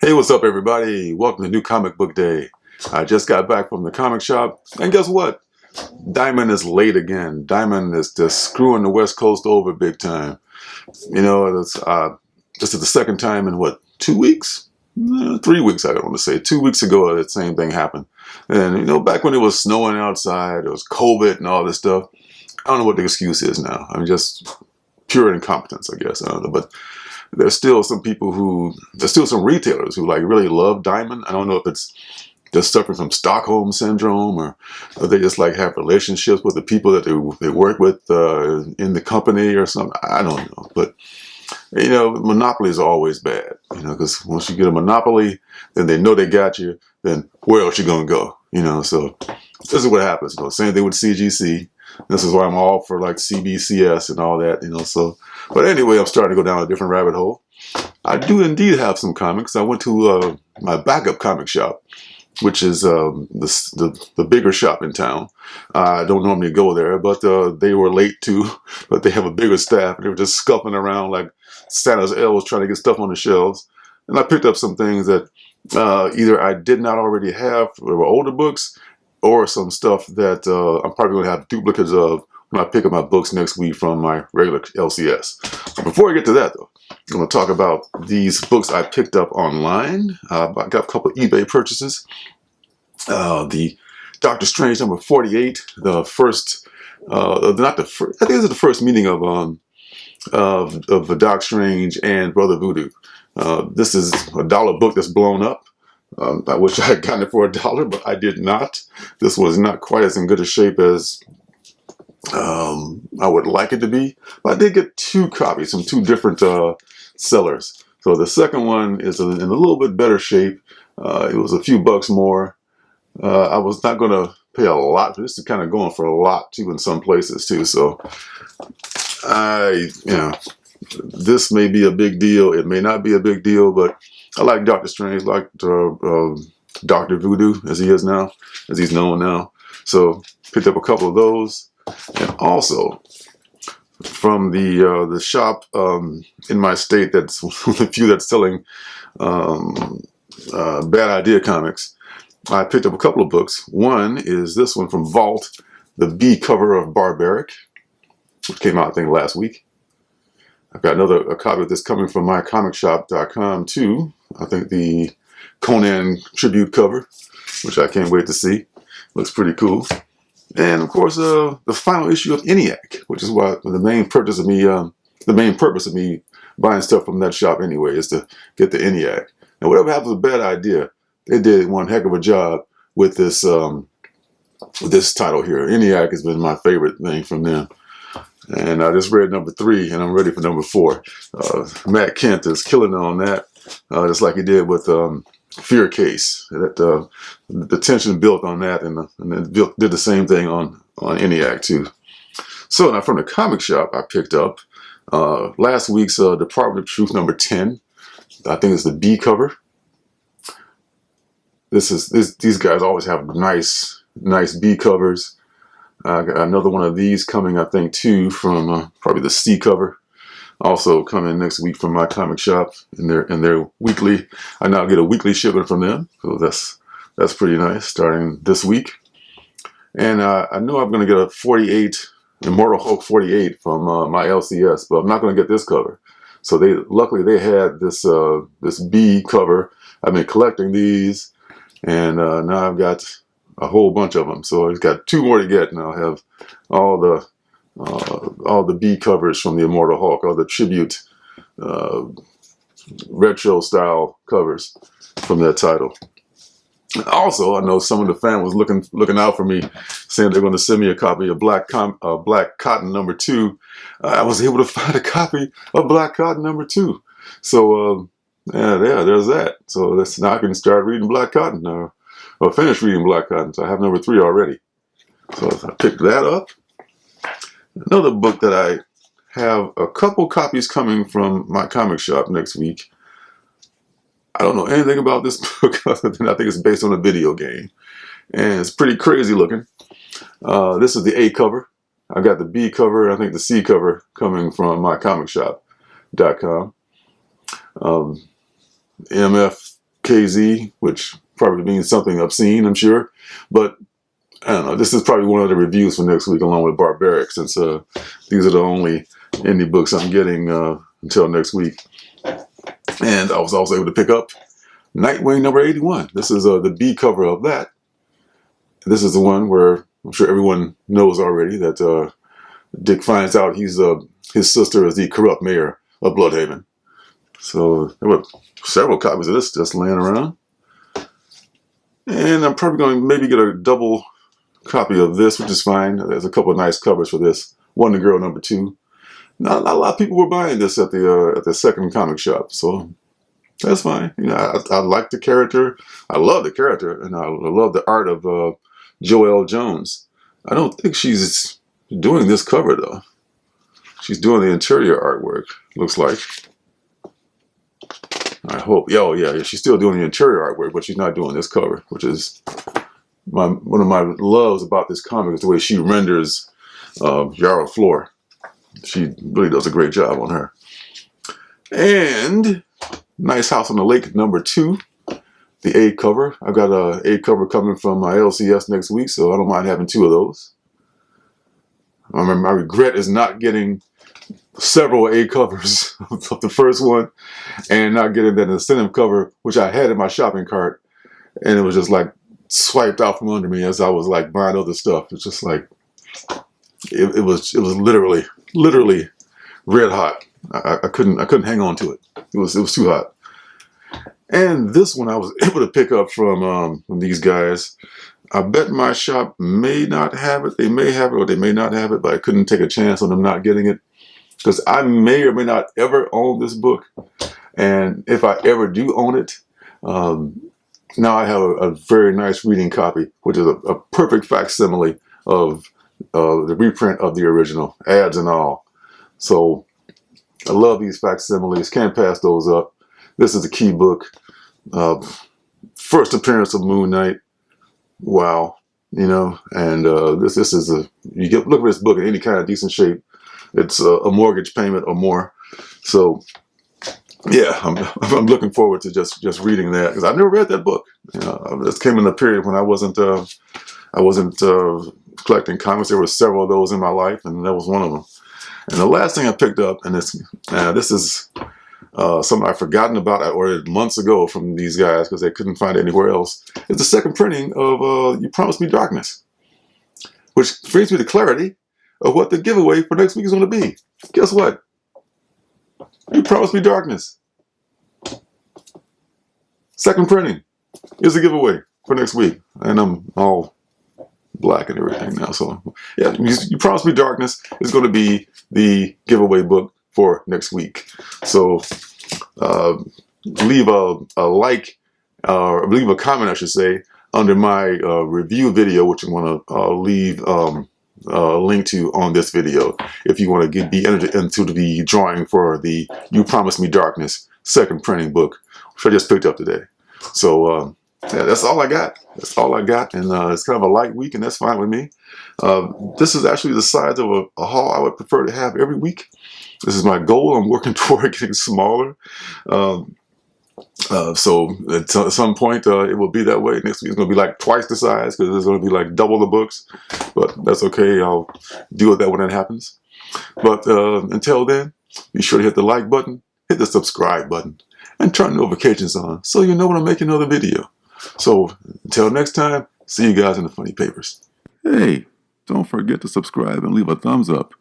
Hey, what's up, everybody? Welcome to New Comic Book Day. I just got back from the comic shop, and guess what? Diamond is late again. Diamond is just screwing the West Coast over big time. This is the second time in what, 2 weeks? 3 weeks, I don't want to say. 2 weeks ago, that same thing happened. And, back when it was snowing outside, it was COVID and all this stuff. I don't know what the excuse is now. I'm just pure incompetence, I guess. I don't know, but there's still some retailers who like really love Diamond. I don't know if it's just suffering from Stockholm syndrome or they just like have relationships with the people that they work with in the company or something. I don't know. But, monopolies are always bad, because once you get a monopoly, then they know they got you. Then where else you going to go? So this is what happens. Same thing with CGC. This is why I'm all for like CBCS and all that, but anyway, I'm starting to go down a different rabbit hole. I do indeed have some comics. I went to my backup comic shop, which is the bigger shop in town. I don't normally go there, but they were late too, but they have a bigger staff. They were just scuffing around like Santa's elves trying to get stuff on the shelves. And I picked up some things that either I did not already have, they were older books, or some stuff that I'm probably going to have duplicates of when I pick up my books next week from my regular LCS. So before I get to that, though, I'm going to talk about these books I picked up online. I got a couple of eBay purchases. The Doctor Strange number 48, the first, not the first, I think this is the first meeting of the Doc Strange and Brother Voodoo. This is a dollar book that's blown up. I wish I had gotten it for $1, but I did not. This was not quite as in good a shape as I would like it to be. But I did get 2 copies from 2 different sellers. So the second one is in a little bit better shape. It was a few bucks more. I was not going to pay a lot for this. Is kind of going for a lot too in some places too. So this may be a big deal. It may not be a big deal, but I like Doctor Strange, like Doctor Voodoo as he is now, as he's known now. So picked up a couple of those, and also from the shop in my state that's one of the few that's selling Bad Idea comics. I picked up a couple of books. One is this one from Vault, the B cover of Barbaric, which came out I think last week. I've got a copy of this coming from mycomicshop.com too. I think the Conan tribute cover, which I can't wait to see. Looks pretty cool. And of course, the final issue of ENIAC, which is why the main purpose of me buying stuff from that shop anyway is to get the ENIAC. And whatever happens with Bad Idea, they did one heck of a job with this title here. ENIAC has been my favorite thing from them. And I just read number 3, and I'm ready for number 4. Matt Kent is killing it on that, just like he did with Fear Case. The tension built on that, and then did the same thing on ENIAC too. So now from the comic shop, I picked up last week's Department of Truth number 10. I think it's the B cover. These guys always have nice B covers. I got another one of these coming, I think, too, from probably the C cover. Also coming next week from my comic shop in their weekly. I now get a weekly shipment from them, so that's pretty nice. Starting this week, and I know I'm going to get a 48 Immortal Hulk 48 from my LCS, but I'm not going to get this cover. So luckily they had this B cover. I've been collecting these, and now I've got a whole bunch of them. So I've got 2 more to get, and I'll have all the B covers from the Immortal Hulk, all the tribute retro style covers from that title. Also, I know some of the fans was looking out for me, saying they're going to send me a copy of Black Cotton number 2. I was able to find a copy of Black Cotton number 2. So there's that. So now I can start reading Black Cotton now. Or finish reading Black Cotton. So I have number 3 already. So I picked that up. Another book that I have a couple copies coming from my comic shop next week. I don't know anything about this book other than I think it's based on a video game. And it's pretty crazy looking. This is the A cover. I've got the B cover, I think the C cover coming from mycomicshop.com. MF KZ, which probably means something obscene, I'm sure. But I don't know. This is probably one of the reviews for next week, along with Barbaric, since these are the only indie books I'm getting until next week. And I was also able to pick up Nightwing number 81. This is the B cover of that. This is the one where I'm sure everyone knows already that Dick finds out his sister is the corrupt mayor of Bloodhaven. So there were several copies of this just laying around. And I'm probably going to maybe get a double copy of this, which is fine. There's a couple of nice covers for this. One, the girl number 2. Not a lot of people were buying this at the second comic shop, so that's fine. You know, I like the character. I love the character, and I love the art of Joelle Jones. I don't think she's doing this cover though. She's doing the interior artwork. Looks like. I hope. Oh yeah, she's still doing the interior artwork, but she's not doing this cover, which is one of my loves about this comic is the way she renders Yara Flor. She really does a great job on her. And Nice House on the Lake number 2, the A cover. I've got a A cover coming from my LCS next week, so I don't mind having 2 of those. My regret is not getting several A covers of the first one and not getting that incentive cover, which I had in my shopping cart, and it was just like swiped out from under me as I was like buying other stuff. It's just like it was literally red hot. I couldn't hang on to it. It was too hot. And this one I was able to pick up from these guys. I bet my shop may not have it. They may have it or they may not have it, but I couldn't take a chance on them not getting it because I may or may not ever own this book. And if I ever do own it, now I have a very nice reading copy, which is a perfect facsimile of the reprint of the original, ads and all. So I love these facsimiles. Can't pass those up. This is a key book. First appearance of Moon Knight. Wow, you know, and this is look at this book in any kind of decent shape. It's a mortgage payment or more. So yeah, I'm looking forward to just reading that because I've never read that book. You know, this came in a period when I wasn't collecting comics. There were several of those in my life, and that was one of them. And the last thing I picked up, and this is something I've forgotten about. I ordered months ago from these guys because they couldn't find it anywhere else. It's the second printing of You Promised Me Darkness, which brings me to clarity of what the giveaway for next week is going to be. Guess what? You Promised Me Darkness. Second printing is the giveaway for next week. And I'm all black and everything now. So yeah, You Promised Me Darkness is going to be the giveaway book for next week. So leave a like, leave a comment, I should say, under my review video, which I'm going to leave a link to on this video if you want to be entered into the drawing for the You Promised Me Darkness second printing book, which I just picked up today. So yeah, that's all I got. That's all I got, and it's kind of a light week, and that's fine with me. This is actually the size of a haul I would prefer to have every week. This is my goal. I'm working toward getting smaller. So at some point it will be that way. Next week it's going to be like twice the size because it's going to be like double the books. But that's okay. I'll deal with that when that happens. But until then, be sure to hit the like button, hit the subscribe button, and turn notifications on so you know when I make another video. So until next time, see you guys in the funny papers. Hey, don't forget to subscribe and leave a thumbs up.